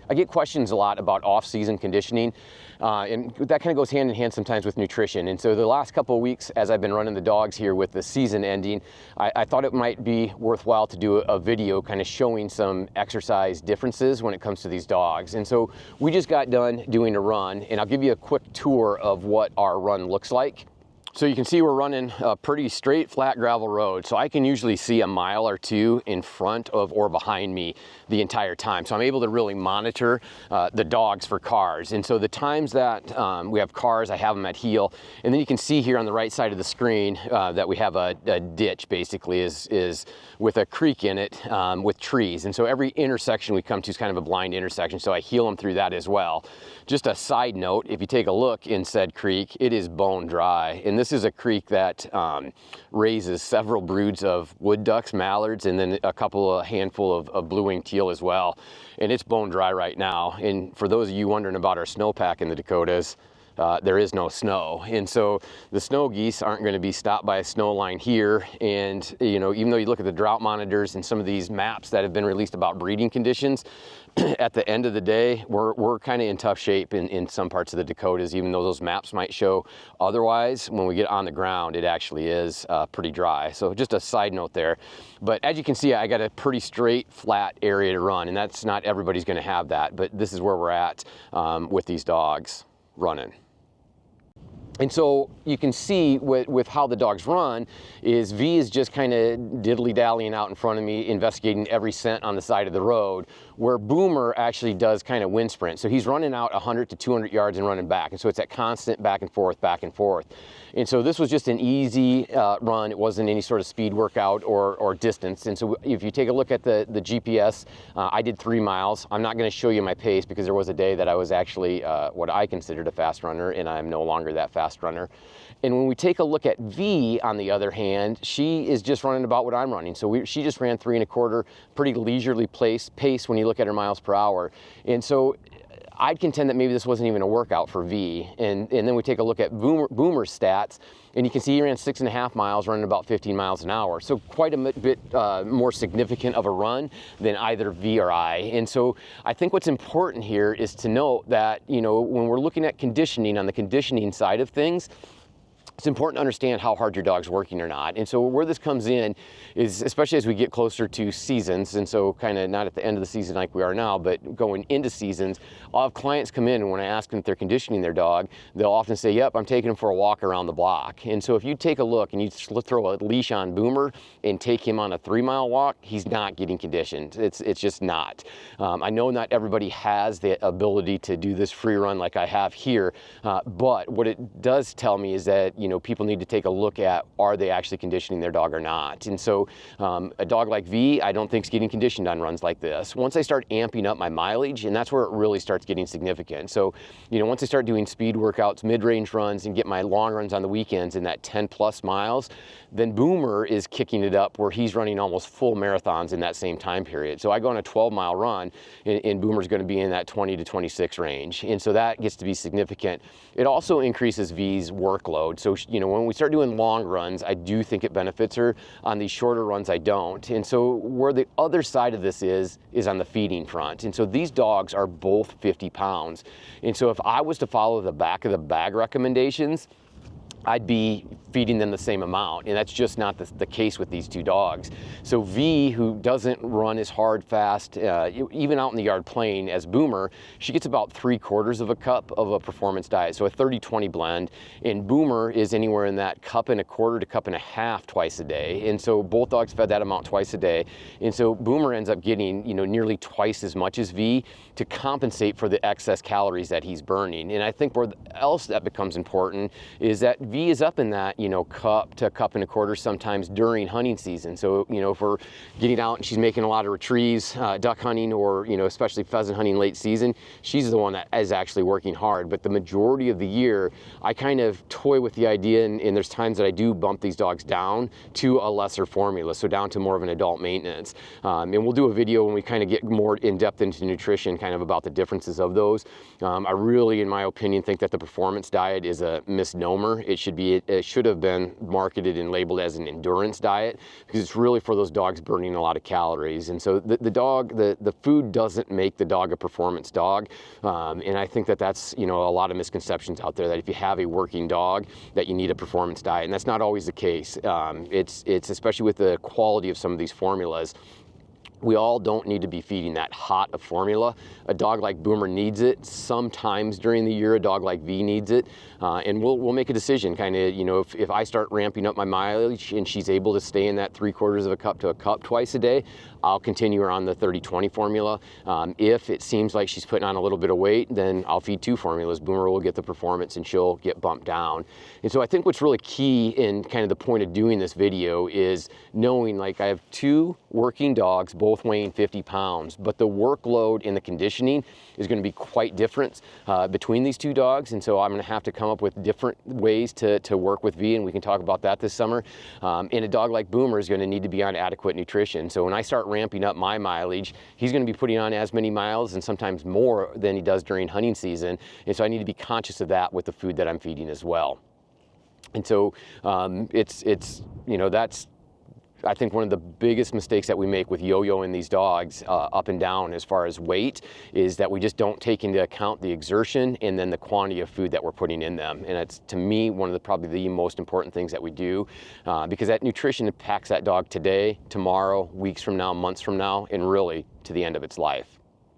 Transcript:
I get questions a lot about off-season conditioning, and that kind of goes hand in hand sometimes with nutrition. And so the last couple of weeks, as I've been running the dogs here with the season ending, I thought it might be worthwhile to do a video kind of showing some exercise differences when it comes to these dogs. And so we just got done doing a run, and I'll give you a quick tour of what our run looks like. So you can see we're running a pretty straight, flat gravel road. So I can usually see a mile or two in front of or behind me the entire time. So I'm able to really monitor the dogs for cars. And so the times that we have cars, I have them at heel. And then you can see here on the right side of the screen that we have a ditch, basically, is with a creek in it with trees. And so every intersection we come to is kind of a blind intersection. So I heel them through that as well. Just a side note, if you take a look in said creek, it is bone dry. And this is a creek that raises several broods of wood ducks, mallards, and then a handful of blue-winged teal as well. And it's bone dry right now. And for those of you wondering about our snowpack in the Dakotas, there is no snow. And so the snow geese aren't going to be stopped by a snow line here. And, you know, even though you look at the drought monitors and some of these maps that have been released about breeding conditions, at the end of the day, we're kind of in tough shape in some parts of the Dakotas, even though those maps might show otherwise. When we get on the ground, it actually is pretty dry. So just a side note there. But as you can see, I got a pretty straight, flat area to run, and that's not everybody's going to have that. But this is where we're at with these dogs running. And so you can see with how the dogs run is V is just kind of diddly-dallying out in front of me, investigating every scent on the side of the road, where Boomer actually does kind of wind sprint. So he's running out 100 to 200 yards and running back. And so it's that constant back and forth, back and forth. And so this was just an easy run. It wasn't any sort of speed workout or distance. And so if you take a look at the GPS, I did 3 miles. I'm not going to show you my pace because there was a day that I was actually what I considered a fast runner, and I'm no longer that fast runner. And when we take a look at V, on the other hand, she is just running about what I'm running. So she just ran 3 1/4, pretty leisurely pace when you look at her miles per hour. And so I'd contend that maybe this wasn't even a workout for V. And then we take a look at Boomer's stats, and you can see he ran 6.5 miles, running about 15 miles an hour. So quite a bit more significant of a run than either V or I. And so I think what's important here is to note that, you know, when we're looking at conditioning, on the conditioning side of things, it's important to understand how hard your dog's working or not. And so where this comes in is, especially as we get closer to seasons, and so kind of not at the end of the season like we are now, but going into seasons, I'll have clients come in, and when I ask them if they're conditioning their dog, they'll often say, yep, I'm taking him for a walk around the block. And so if you take a look and you throw a leash on Boomer and take him on a 3-mile walk, he's not getting conditioned. It's just not. I know not everybody has the ability to do this free run like I have here, but what it does tell me is that, you know, people need to take a look at, are they actually conditioning their dog or not? And so a dog like V, I don't think is getting conditioned on runs like this. Once I start amping up my mileage, and that's where it really starts getting significant. So, you know, once I start doing speed workouts, mid-range runs, and get my long runs on the weekends in that 10+ miles, then Boomer is kicking it up where he's running almost full marathons in that same time period. So I go on a 12-mile run, and Boomer's going to be in that 20 to 26 range. And so that gets to be significant. It also increases V's workload. So, you know, when we start doing long runs, I do think it benefits her. On these shorter runs, I don't. And so where the other side of this is on the feeding front. And so these dogs are both 50 pounds. And so if I was to follow the back of the bag recommendations, I'd be feeding them the same amount, and that's just not the case with these two dogs. So V, who doesn't run as hard, fast, even out in the yard playing as Boomer, she gets about 3/4 of a cup of a performance diet, so a 30-20 blend, and Boomer is anywhere in that 1/4 to 1.5 cups twice a day. And so both dogs fed that amount twice a day, and so Boomer ends up getting, you know, nearly twice as much as V to compensate for the excess calories that he's burning. And I think where else that becomes important is that V is up in that, you know, cup to 1.25 cups sometimes during hunting season. So, you know, if we're getting out and she's making a lot of retrieves, duck hunting, or, you know, especially pheasant hunting late season, she's the one that is actually working hard. But the majority of the year, I kind of toy with the idea, and there's times that I do bump these dogs down to a lesser formula, so down to more of an adult maintenance. And we'll do a video when we kind of get more in depth into nutrition, kind of about the differences of those. I really, in my opinion, think that the performance diet is a misnomer. It it should have been marketed and labeled as an endurance diet, because it's really for those dogs burning a lot of calories. And so the food doesn't make the dog a performance dog. And I think that's, a lot of misconceptions out there that if you have a working dog that you need a performance diet, and that's not always the case. It's especially with the quality of some of these formulas. We all don't need to be feeding that hot of formula. A dog like Boomer needs it sometimes during the year. A dog like V needs it, and we'll make a decision. Kind of, if I start ramping up my mileage and she's able to stay in that 3/4 of a cup to a cup twice a day, I'll continue her on the 30-20 formula. If it seems like she's putting on a little bit of weight, then I'll feed 2 formulas. Boomer will get the performance and she'll get bumped down. And so I think what's really key in kind of the point of doing this video is knowing, like, I have 2 working dogs, both weighing 50 pounds, but the workload and the conditioning is going to be quite different between these 2 dogs. And so I'm going to have to come up with different ways to work with V, and we can talk about that this summer. And a dog like Boomer is going to need to be on adequate nutrition. So when I start ramping up my mileage, he's going to be putting on as many miles and sometimes more than he does during hunting season. And so I need to be conscious of that with the food that I'm feeding as well. And so that's, I think, one of the biggest mistakes that we make with yo-yoing these dogs up and down as far as weight is that we just don't take into account the exertion and then the quantity of food that we're putting in them. And it's, to me, one of probably the most important things that we do, because that nutrition impacts that dog today, tomorrow, weeks from now, months from now, and really to the end of its life.